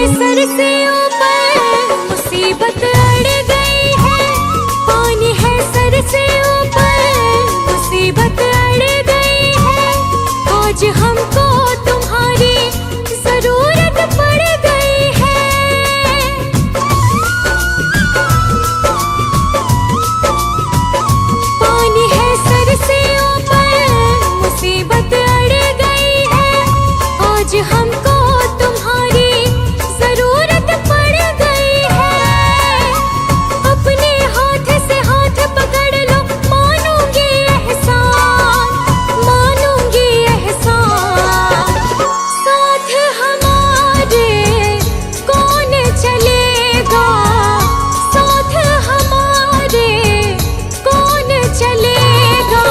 Sir से ऊपर मुसीबत अड़ गई है। पानी है सर से ऊपर मुसीबत अड़ गई है। आज हमको तुम्हारी जरूरत पड़ गई है। पानी है सर से ऊपर मुसीबत अड़ गई है। आज हमको तुम्हारी जरूरत पड़ गई है। अपने हाथ से हाथ पकड़ लो, मानूंगी एहसान, मानूंगी एहसान। साथ हमारे कौन चलेगा, साथ हमारे कौन चलेगा।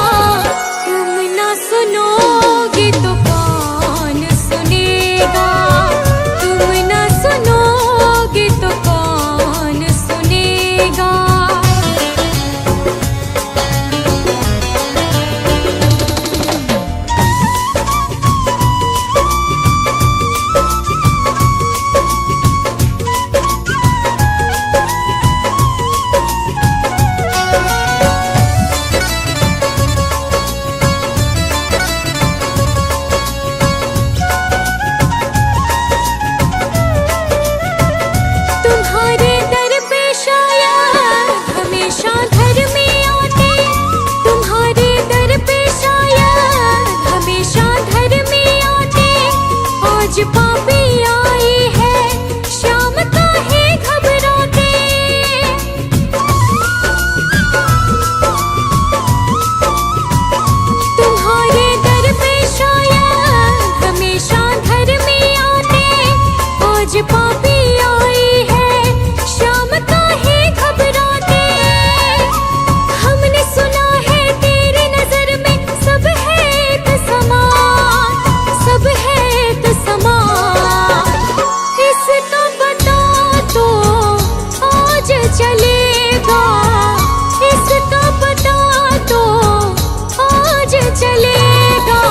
तुम ना सुनोगे तो कौन सुनेगा, तुम ना सुनोगे तो कौन सुनेगा। तुम्हारे दर पे शायद हमेशा घर में आते, तुम्हारे दर पे शायद हमेशा घर में आते। आज पापी आई है, शाम काहे घबराते। तुम्हारे दर पे शायद हमेशा घर में आते। आज पापी आई है, शाम काहे घबराते। हमने सुना है तेरी नजर में सब है एक समान, सब है एक समान। इसका पता तो आज चलेगा, इसका पता तो आज चलेगा।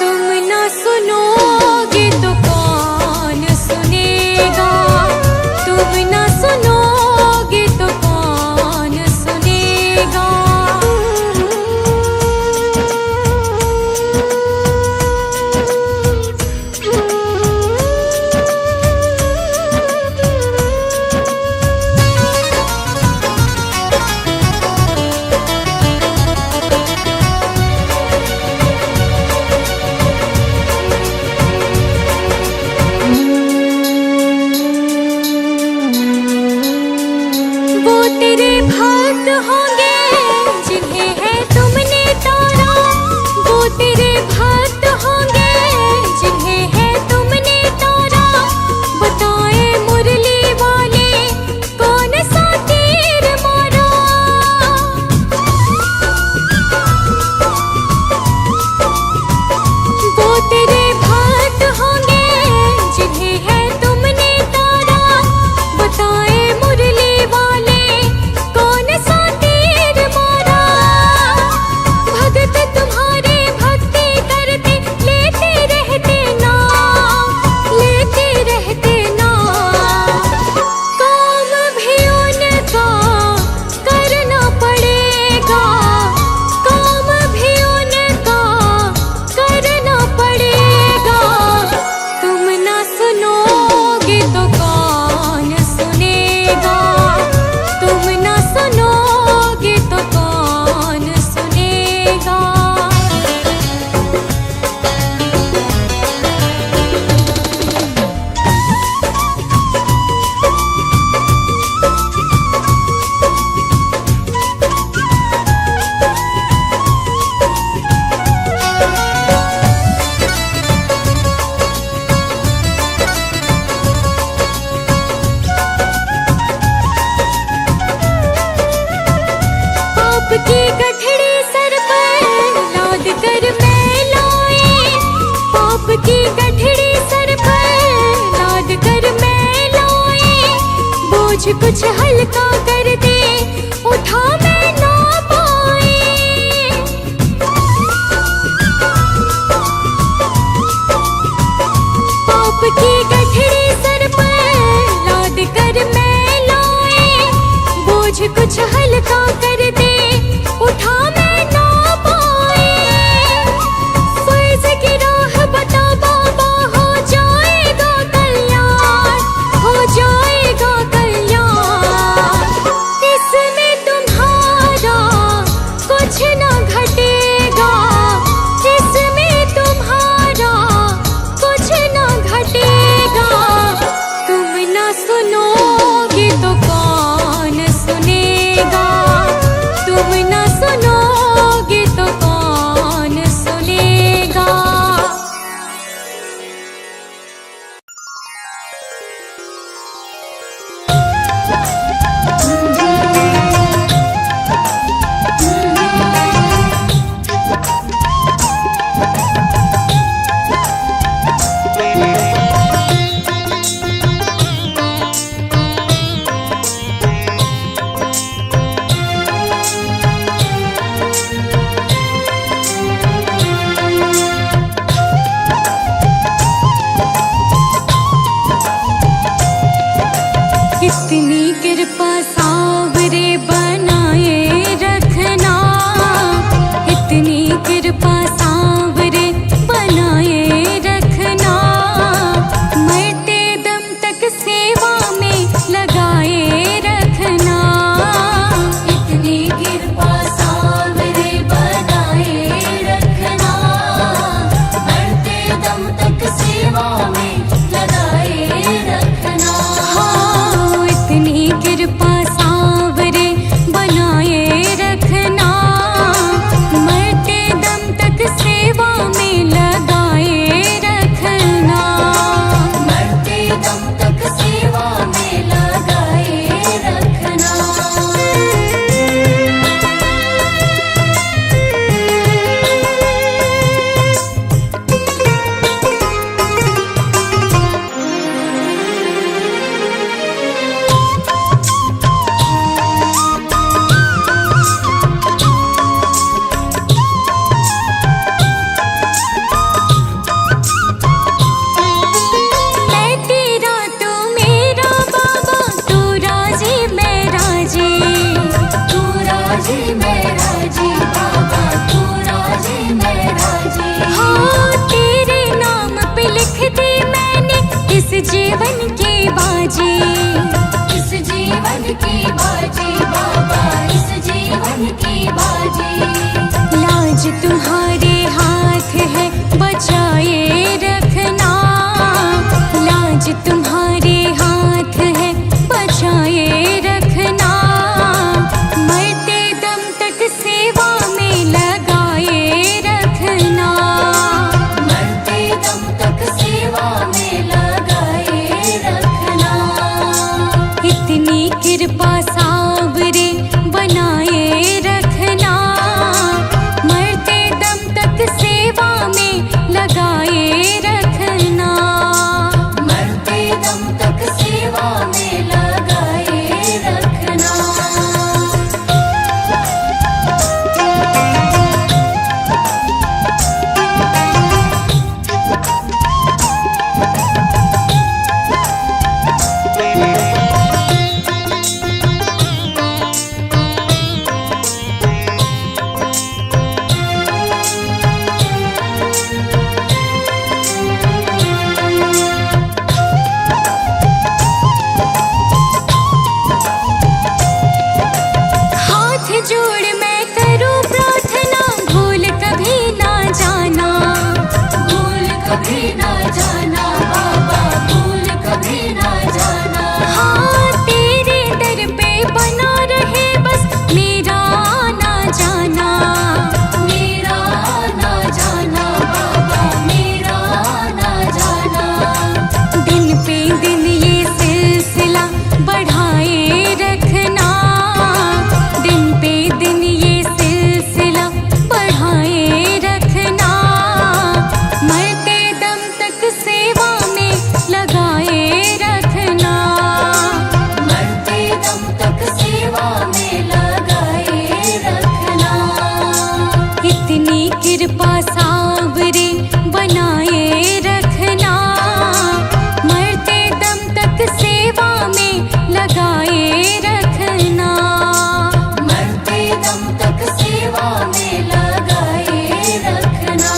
तुम ना सुनोगे तो कौन सुनेगा, तुम ना सुनोगे तो कौन सुनेगा। वो तेरे भक्त होंगे जिन्हें है तुमने तारा, वो तेरे भक्त होंगे जिन्हें है तुमने तारा। बताए मुरली वाले कौन सा तीर मारा। वो तेरे भक्त होंगे जिन्हें है तुमने तारा। बताए मुरली वाले कौन सा तीर मारा। भगत तुम्हारे भक्ति करते लेते रहते नाम, लेते रहते नाम। काम भी उनका करना पड़ेगा, काम भी उनका करना पड़ेगा। तुम ना सुनोगे तो कौन सुनेगा, तुम ना सुनोगे तो कौन सुनेगा। पाप की गठड़ी सर पर लाद कर मैं लाए, पाप की गठड़ी सर पर लाद कर मैं लाए। बोझ कुछ हल्का कर दे, उठा मैं ना पाए। पाप की गठड़ी सर पर दम तक सेवा में लगाए रखना। जीवन की बाजी, इस जीवन की बाजी बाबा, इस जीवन की बाजी। लाज तुम्हारे हाथ है बचाए रखना, लाज तुम्हारे हाथ है बचाए रखना। मरते दम तक सेवा में लगाए रखना, मरते दम तक सेवा में इतनी कृपा सावरे बनाए रखना। मरते दम तक सेवा में लगाए रखना, मरते दम तक सेवा में लगाए रखना। कृपा सावरे बनाए रखना। मरते दम तक सेवा में लगाए रखना, मरते दम तक सेवा में लगाए रखना।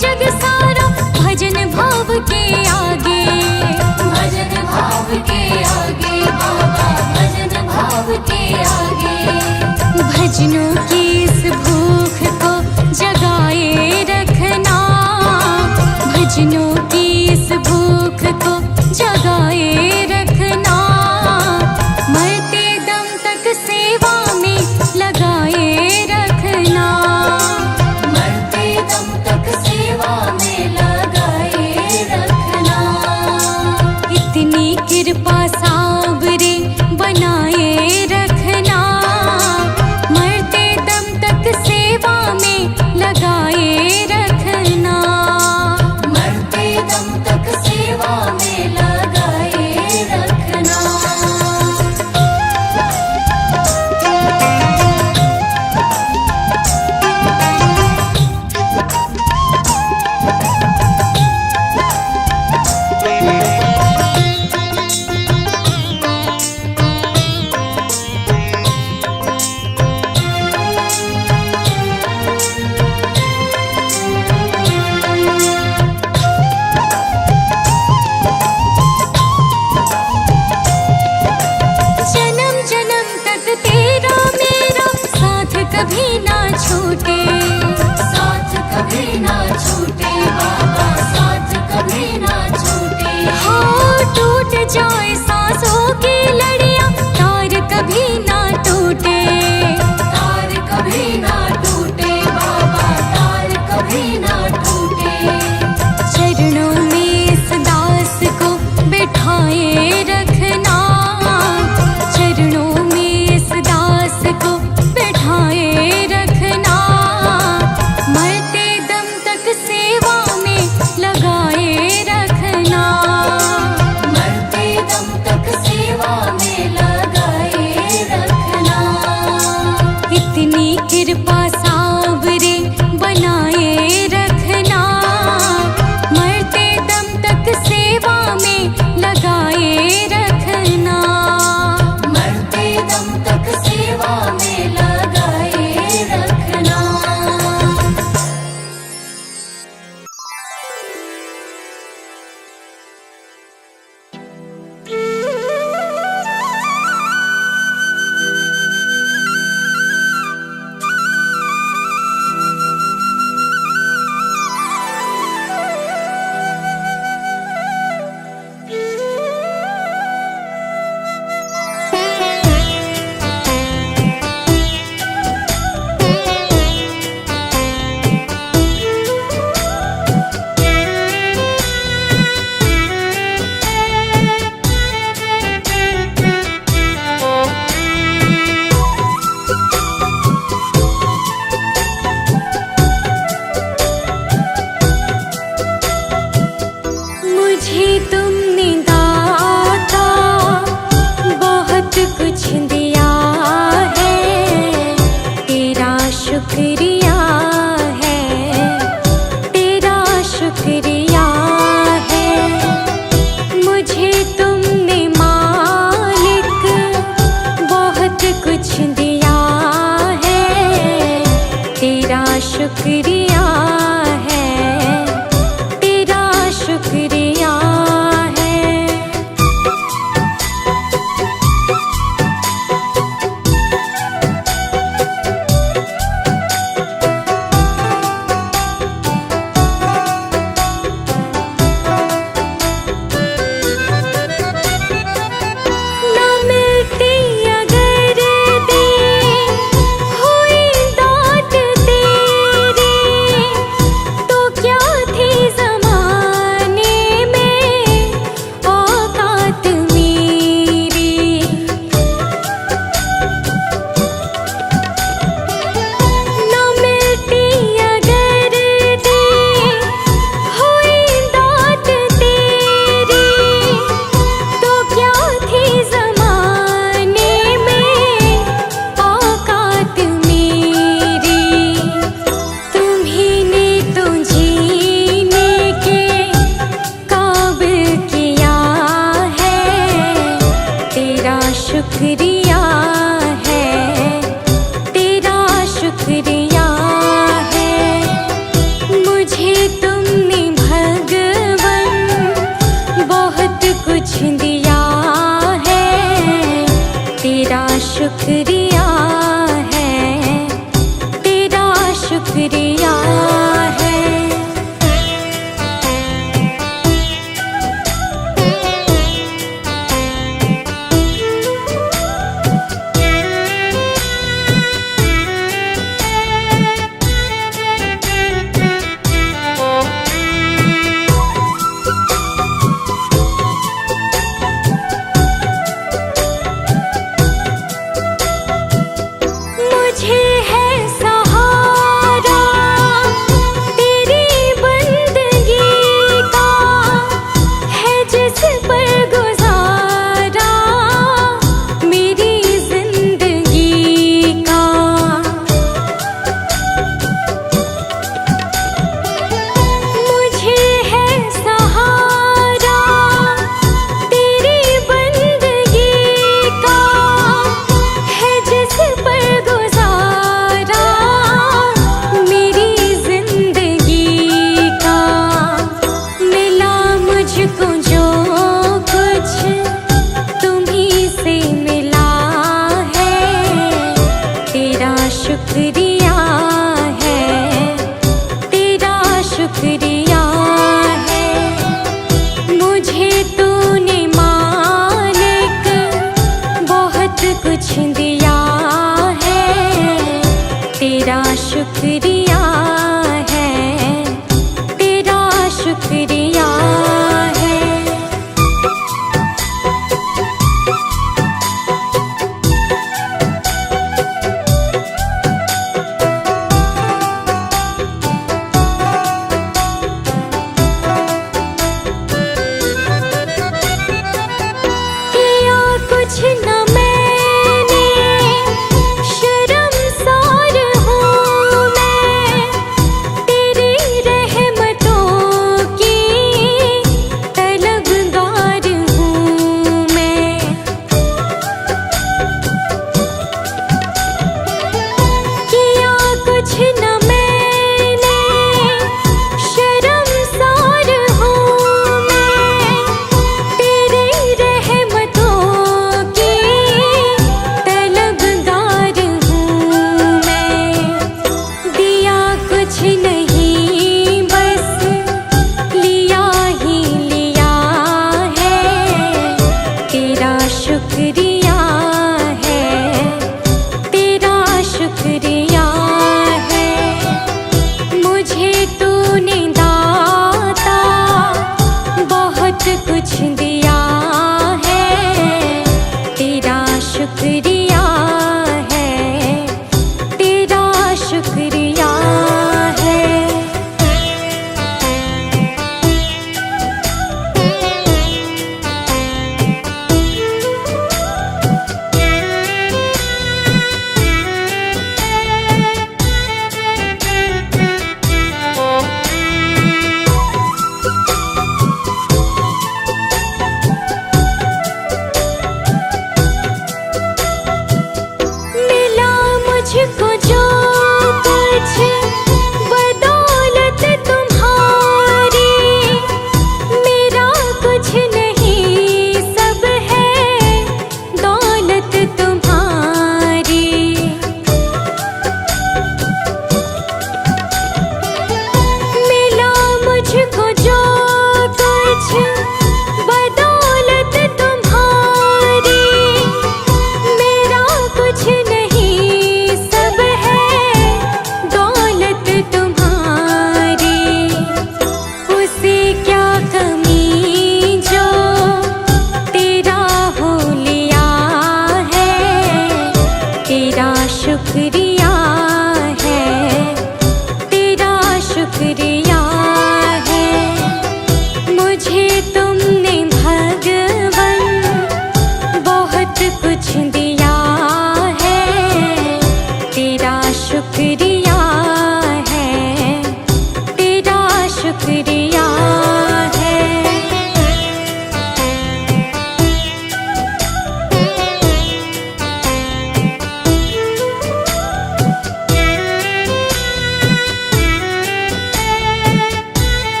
जग सारा भजन भाव के आगे, भजन भाव के आगे बाबा, भजन भाव के आगे। भजनों की इस भूख को जगाए रखना, भजनों की इस भूख को जगाए रखना। मरते दम तक सेवा में लगाए रखना, मरते दम तक सेवा में लगाए रखना। इतनी कृपा सावरे बनाए रखना। मरते दम कभी ना छूटे, साथ कभी ना छूटे बाबा, साथ कभी ना छूटे। हो टूट जाए सांसों की लड़ियां, तार कभी ना टूटे, तार कभी ना टूटे बाबा, तार कभी ना टूटे। चरणों में इस दास को बिठाए रखना, चरणों में इस दास को बिठाए रखना, मरते दम तक सेवा में लगाए रखना, मरते दम तक सेवा में लगाए रखना। इतनी कृपा सावरे बनाए रखना, मरते दम तक सेवा में लगाए रखना, मरते दम तक सेवा में लगाए रखना। मुझे तुमने दाता बहुत कुछ दिया है, तेरा शुक्रिया है, तेरा शुक्रिया है। मुझे तुमने मालिक बहुत कुछ दिया है, तेरा शुक्रिया है, तेरा शुक्रिया है। न मिलती अगर दे हुई दात तेरी, तेरा शुक्रिया है, तेरा शुक्रिया है। किया कुछ न मैंने, शर्मसार हूँ मैं, तेरी रहमतों की तलबगार हूँ मैं। किया कुछ न मैंने, शर्मसार हूँ मैं, तेरी रहमतों की तलबगार हूँ मैं। दिया कुछ नहीं बस लिया ही लिया है, तेरा शुक्रिया है, तेरा शुक्रिया है। मुझे तूने दाता बहुत कुछ दिया है, तेरा शुक्रिया है, तेरा शुक्रिया है। मिला मुझको जो कुछ बदौलत तुम्हारी, मेरा कुछ नहीं सब है दौलत तुम्हारी। मिला मुझको जो कुछ बदौलत तुम्हारी, मेरा कुछ नहीं सब है दौलत तुम्हारी। उसे क्या कमी जो तेरा हो लिया है, तेरा शुक्रिया है, तेरा शुक्रिया है। मुझे तुमने भगवन बहुत कुछ दिया है, तेरा शुक्रिया है, तेरा शुक्रिया है।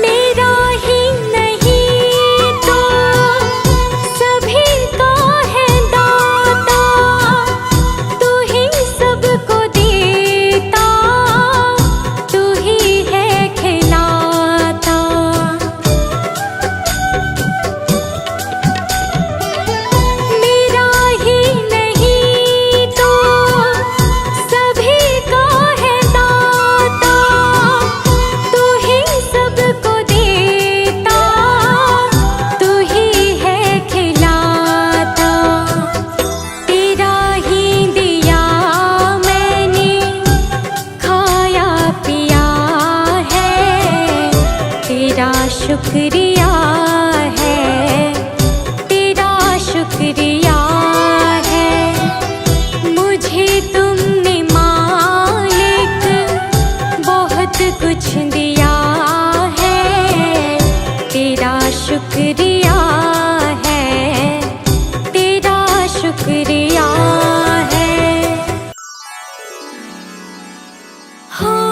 मेरा ही नहीं तो सभी का है दाता, तू ही सबको देता, तू ही है खिलाता। मेरा ही नहीं तो सभी का है दाता, तू ही सबको देता, तू ही है खिलाता। तेरा ही दिया मैंने खाया पिया है, तेरा शुक्रिया है, तेरा शुक्रिया है। मुझे तुमने मालिक बहुत कुछ दिया है, तेरा शुक्रिया है, तेरा शुक्रिया है। हाँ,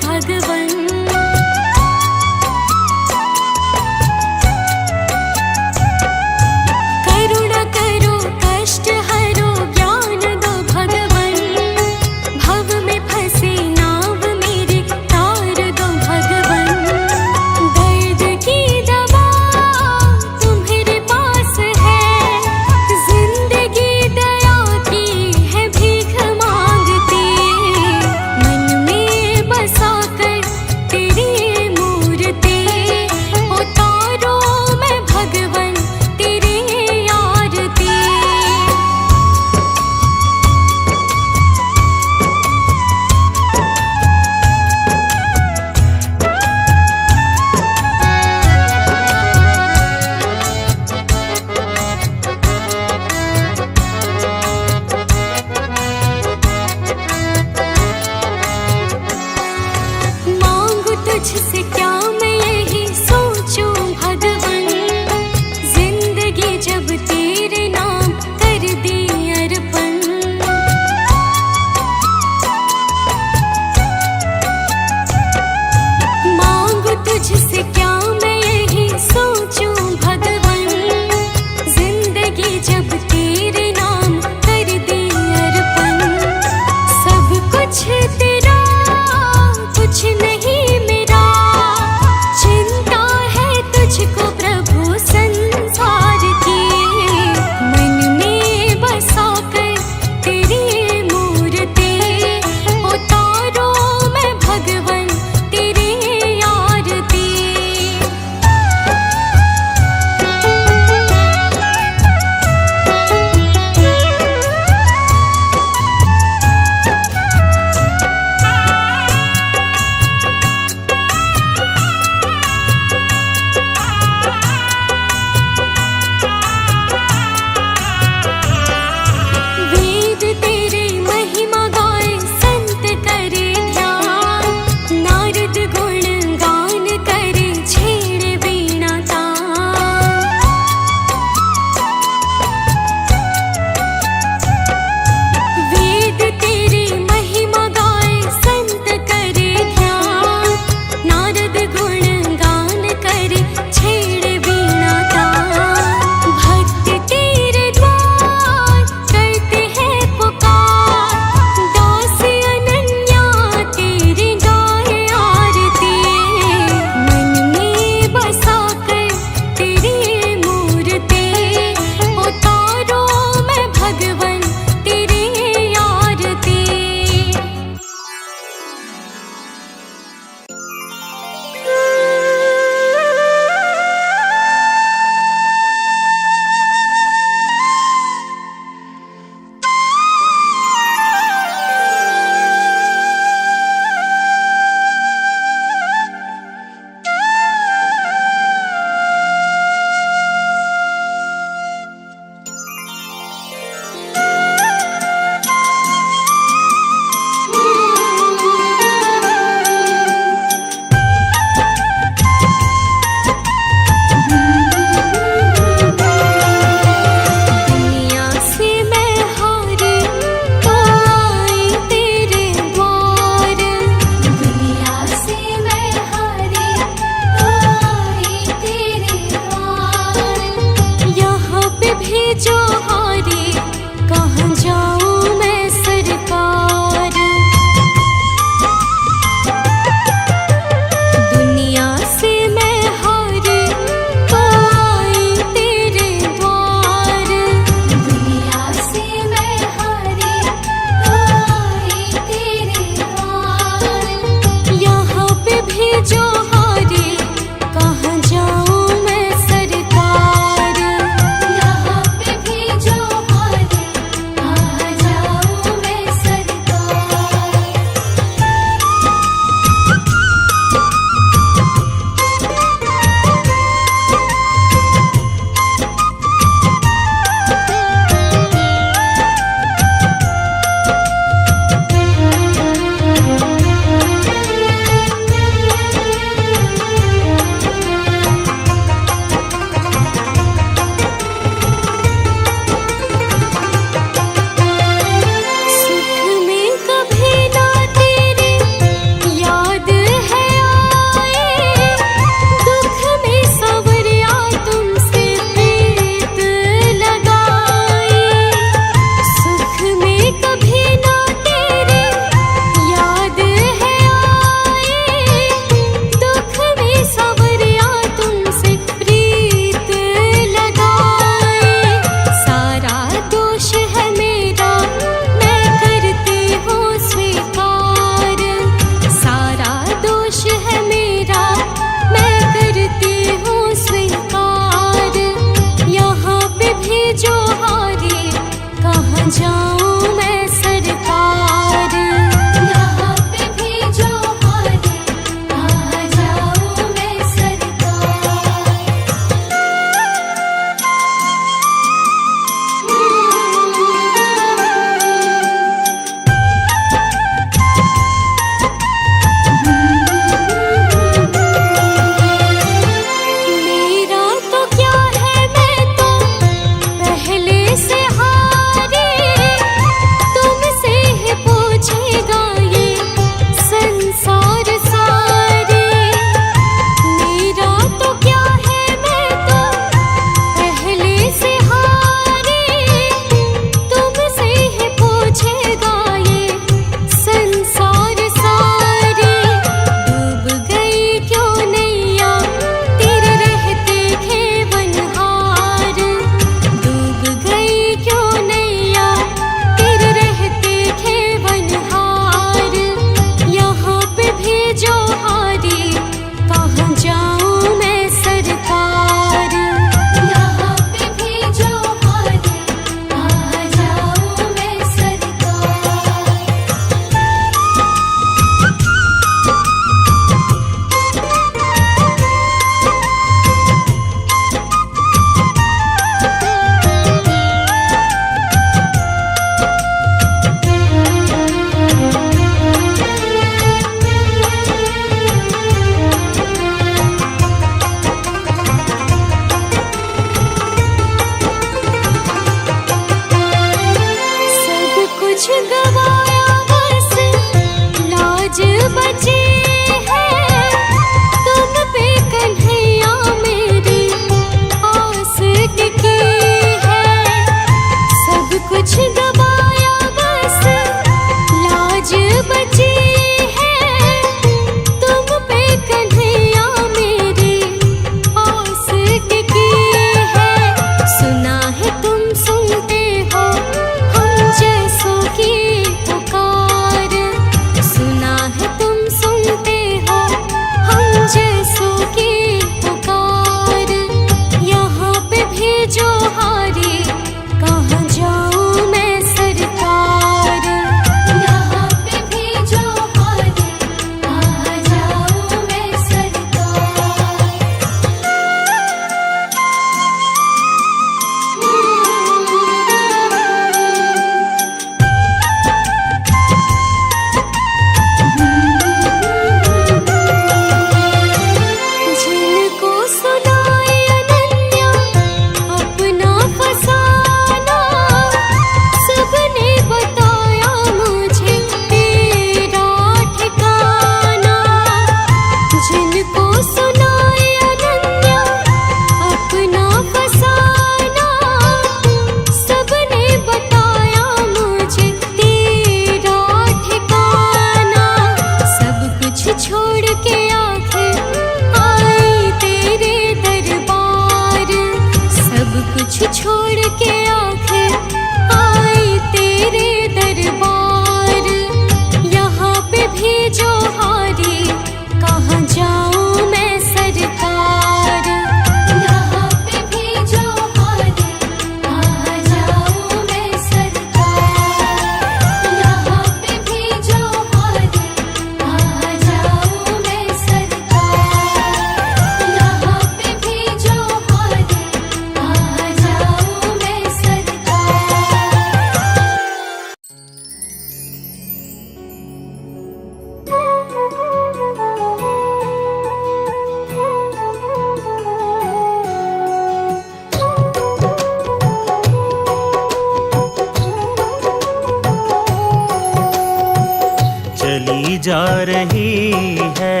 जा रही है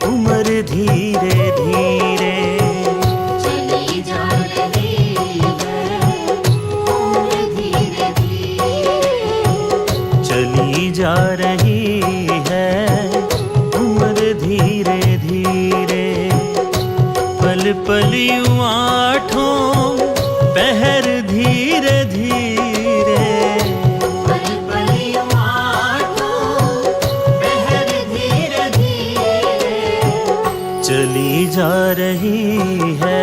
उम्र धीरे धीरे। चली जा रही है उम्र धीरे धीरे। चली जा रही है उम्र धीरे धीरे। पल पल यूं आठों पहर धीरे धीरे। पल पल यूं आठों पहर धीरे धीरे। चली जा रही है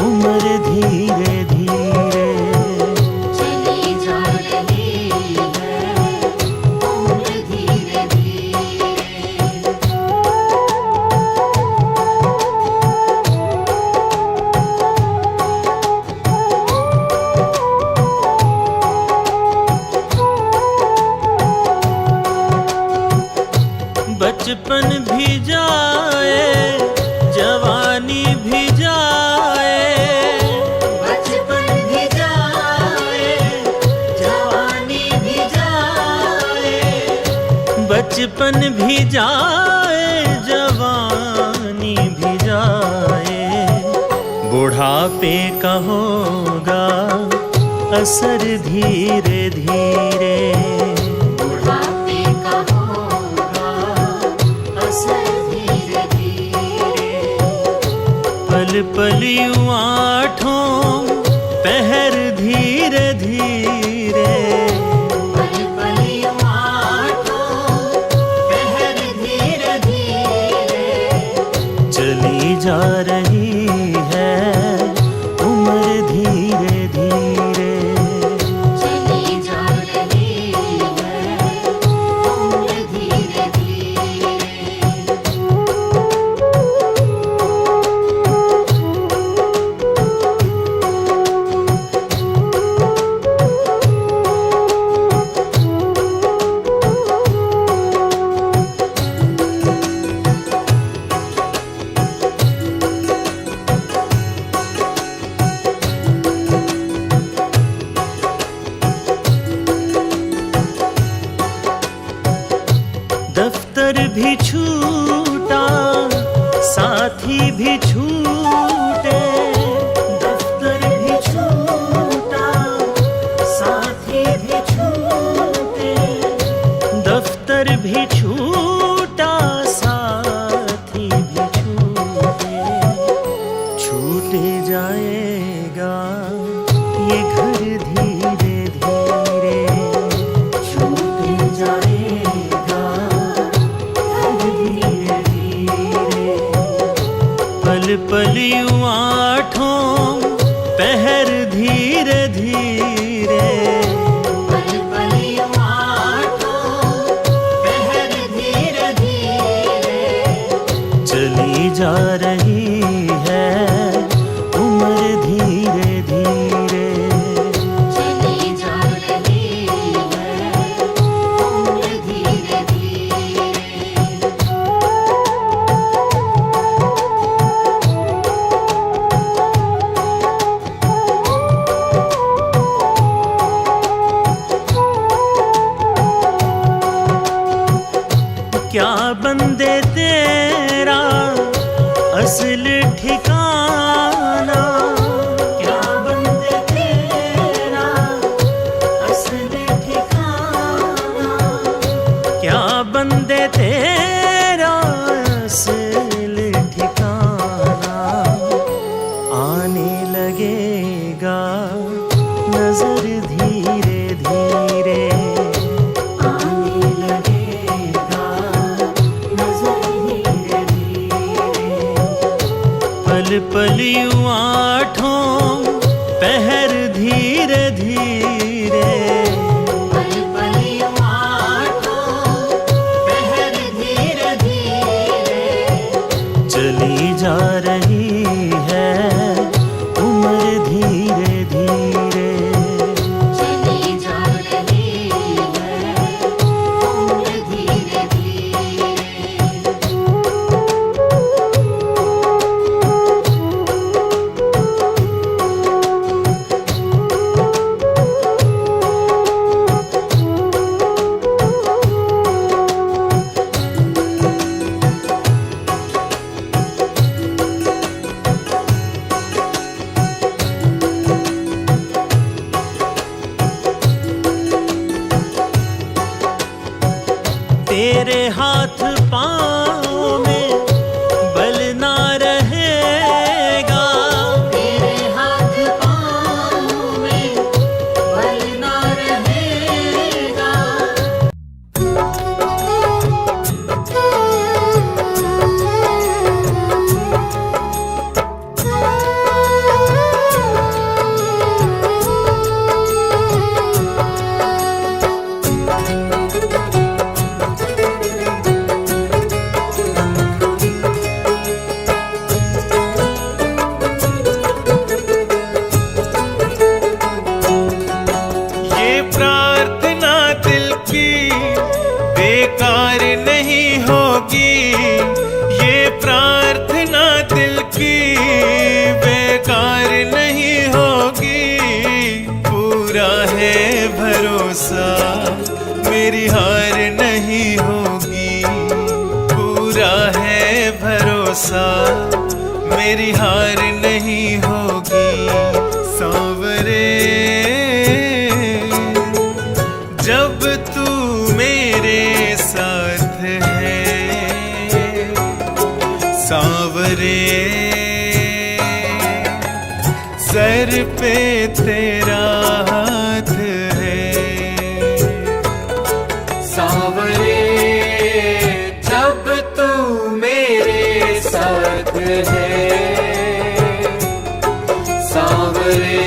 उम्र धीरे धीरे। चली जा रही है उम्र धीरे धीरे। बचपन भी जाए जवानी भी जाए। बचपन भी जाए जवानी भी जाए। बचपन भी जाए जवानी भी जाए। बुढ़ापे का होगा असर धीरे धीरे। बुढ़ापे का होगा असर धीरे धीरे। पल पल यूं आठों पहर धीरे धीरे। पल पल यूं आठों पहर धीरे धीरे। चली जा रही है उम्र धीरे धीरे। चली जा रही है उम्र धीरे धीरे। दफ्तर भी छूटा साथी भी छूटे। दफ्तर भी छूटा साथी भी छूटे। दफ्तर भी छूटा साथी भी छूटे। छूटे जाएगा ये घर धीरे धीरे। छूटे जाएगा धीरे धीरे। पल पल यूं आठों पहर धीरे धीरे। पल पल यूं आठों पहर धीरे धीरे। चली जा रही है उम्र धीरे धीरे। चली जा रही है उम्र धीरे धीरे। क्या बंदे तेरा असल ठिकाना। क्या बंदे तेरा असल ठिकाना। क्या बंदे तेरा असल ठिकाना। आने लगेगा नजर धीरे धीरे। आने लगेगा नजर धीरे धीरे। पल पल यूं आठों पहर धीरे धीरे। पल पल यूं आठों पहर धीरे धीरे। चली जा रही है उम्र धीरे धीरे। चली जा रही है उम्र धीरे धीरे। तेरे हाथ पाँव में बल ना रहेगा। तेरे हाथ पाँव में बल ना रहेगा। ये प्रार्थना दिल की बेकार नहीं होगी। ये प्रार्थना दिल की बेकार नहीं होगी। पूरा है भरोसा मेरी हार नहीं होगी। पूरा है भरोसा मेरी हार नहीं होगी। सांवरे जब तू मेरे साथ है। सांवरे सर पे तेरा हाथ है। सांवरे जब तू मेरे साथ है। सांवरे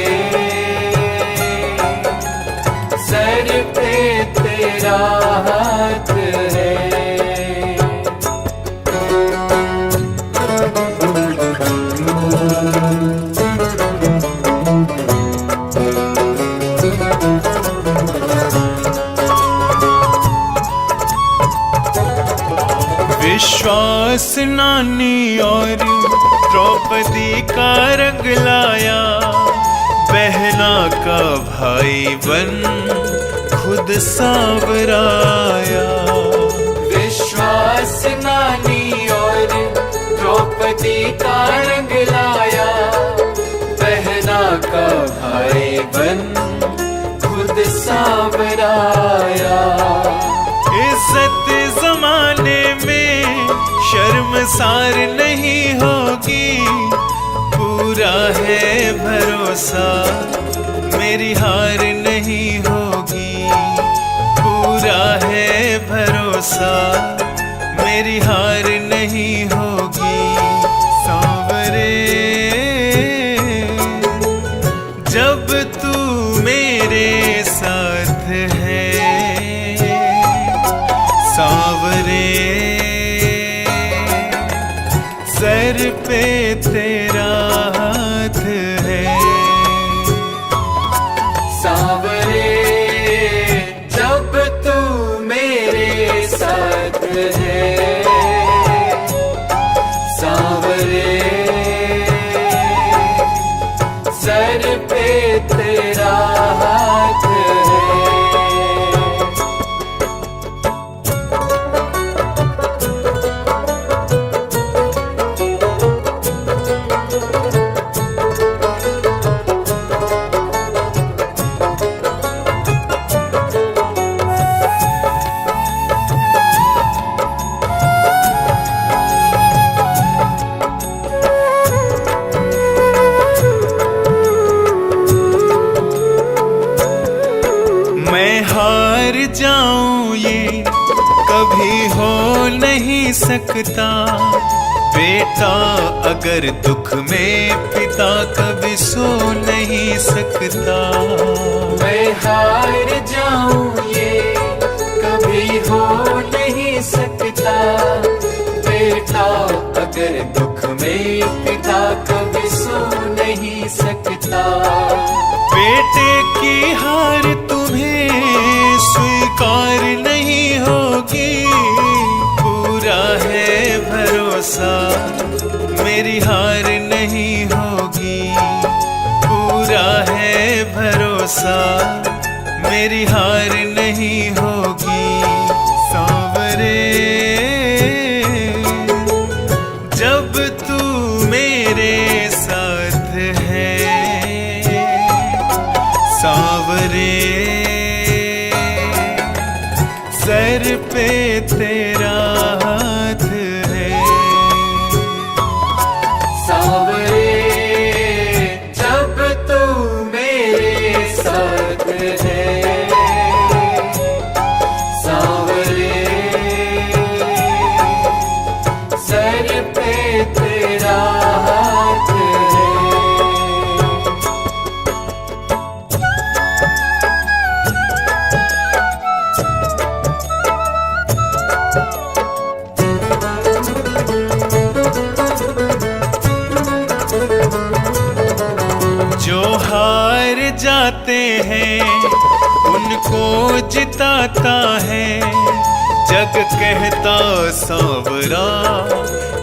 सर पे तेरा हाथ है। विश्वास नानी और द्रौपदी का रंग लाया। बहना का भाई बन खुद सांवराया। विश्वास नानी और द्रौपदी का रंग लाया। बहना का भाई बन खुद सांवराया। इज्जत जमाने में शर्मसार नहीं होगी। पूरा है भरोसा मेरी हार नहीं होगी। पूरा है भरोसा मेरी हार नहीं होगी। सांवरे जब तू मेरे साथ है। सांवरे सर पे तेरा हाथ है। सांवरे जब तू मेरे साथ है। सांवरे सर पे तेरा हाथ है। मैं हार जाऊं ये कभी हो नहीं सकता। बेटा अगर दुख में पिता कभी सो नहीं सकता। मैं हार जाऊं ये कभी हो नहीं सकता। बेटा अगर दुख में पिता कभी सो नहीं सकता। बेटे की हार तुम्हें स्वीकार नहीं होगी। पूरा है भरोसा मेरी हार नहीं होगी। पूरा है भरोसा मेरी हार नहीं होगी। सांवरे जब तू मेरे साथ है। सांवरे सर पे तेरे जाते हैं उनको जिताता है जग कहता सांवरा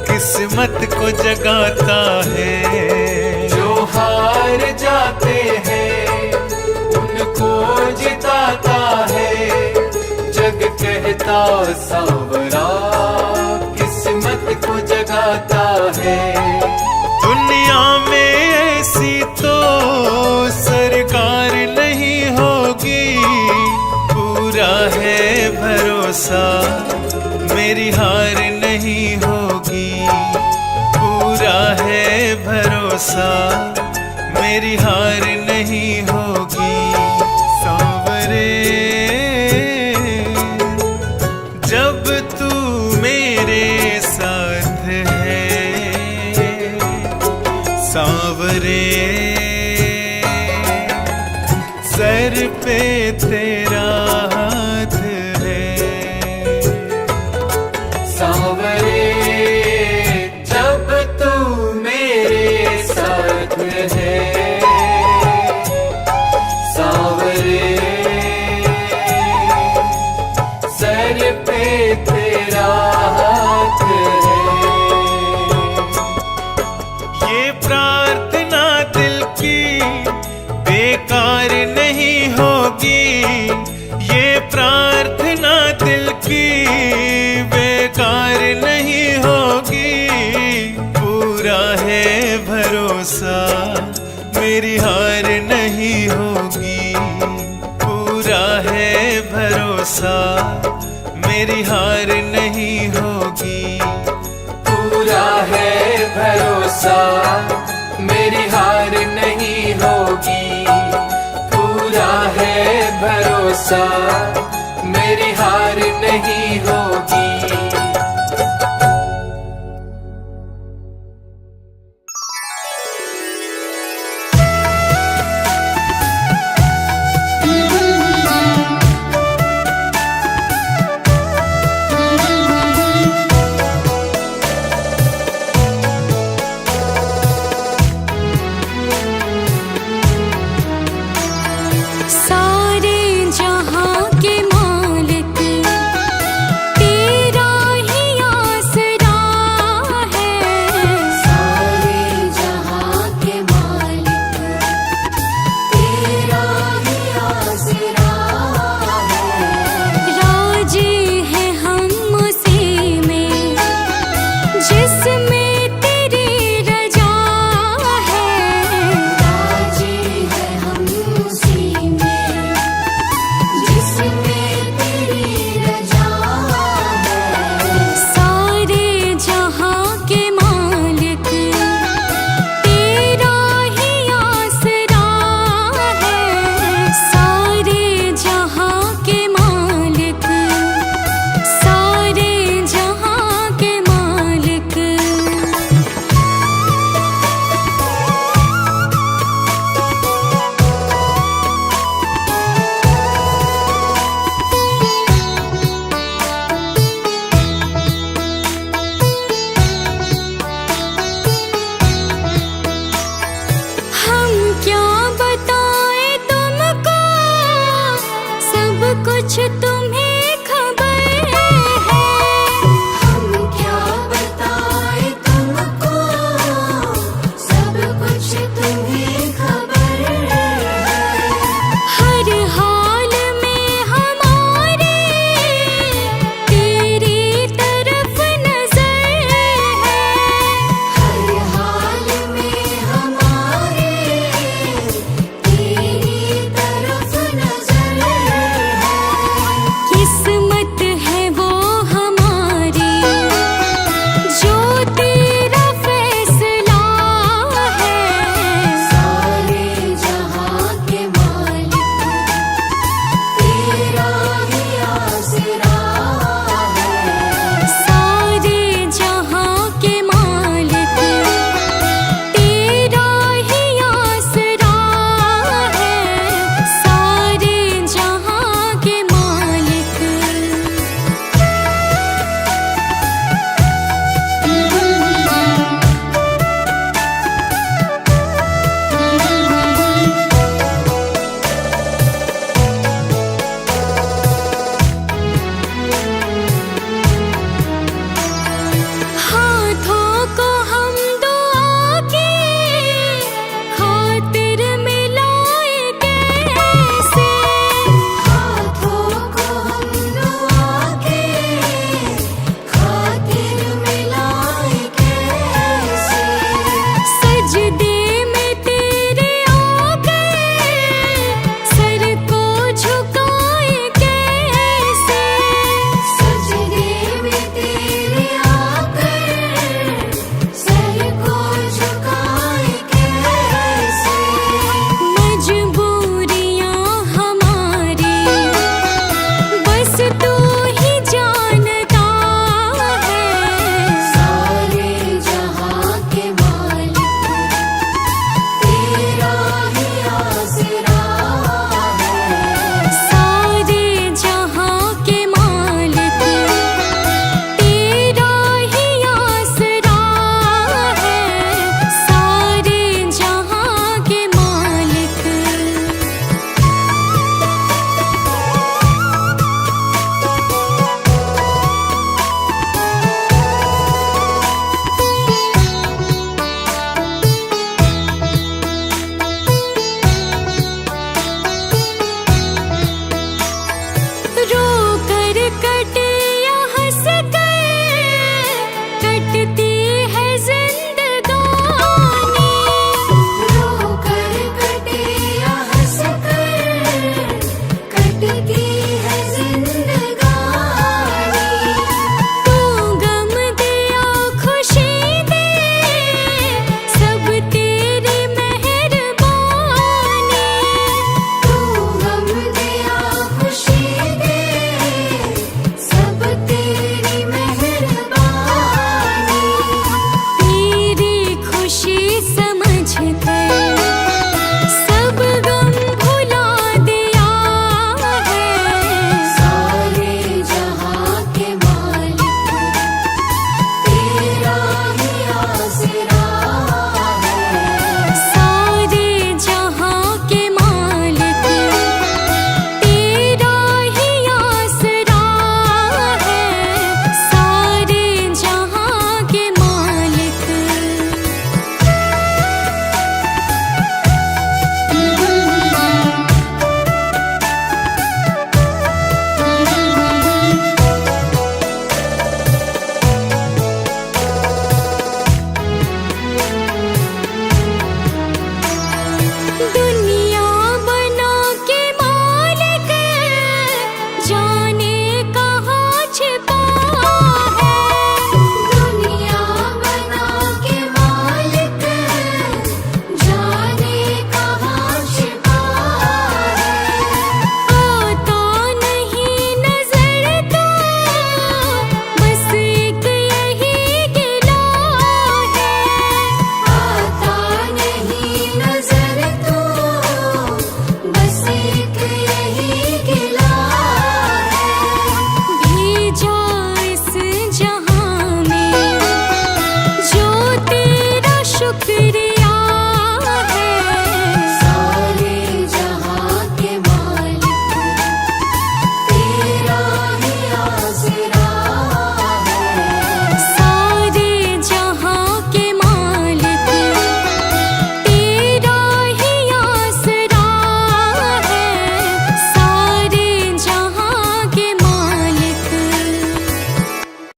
किस्मत को जगाता है। जो हार जाते हैं उनको जिताता है जग कहता सांवरा किस्मत को जगाता है। दुनिया में ऐसी तो सरकार नहीं होगी पूरा है भरोसा मेरी हार नहीं होगी पूरा है भरोसा मेरी हार नहीं होगी। सांवरे जब तू मेरे साथ है सांवरे सर पे तेरा हाथ है। सांवरे जब तू मेरे साथ है सांवरे सर पे तेरा हाथ है। ये प्रार्थना दिल की बेकार नहीं होगी ये प्रार्थना दिल की बेकार नहीं होगी पूरा है भरोसा मेरी हार नहीं होगी पूरा है भरोसा मेरी हार नहीं होगी पूरा है भरोसा मेरी हार नहीं होगी पूरा है भरोसा मेरी हार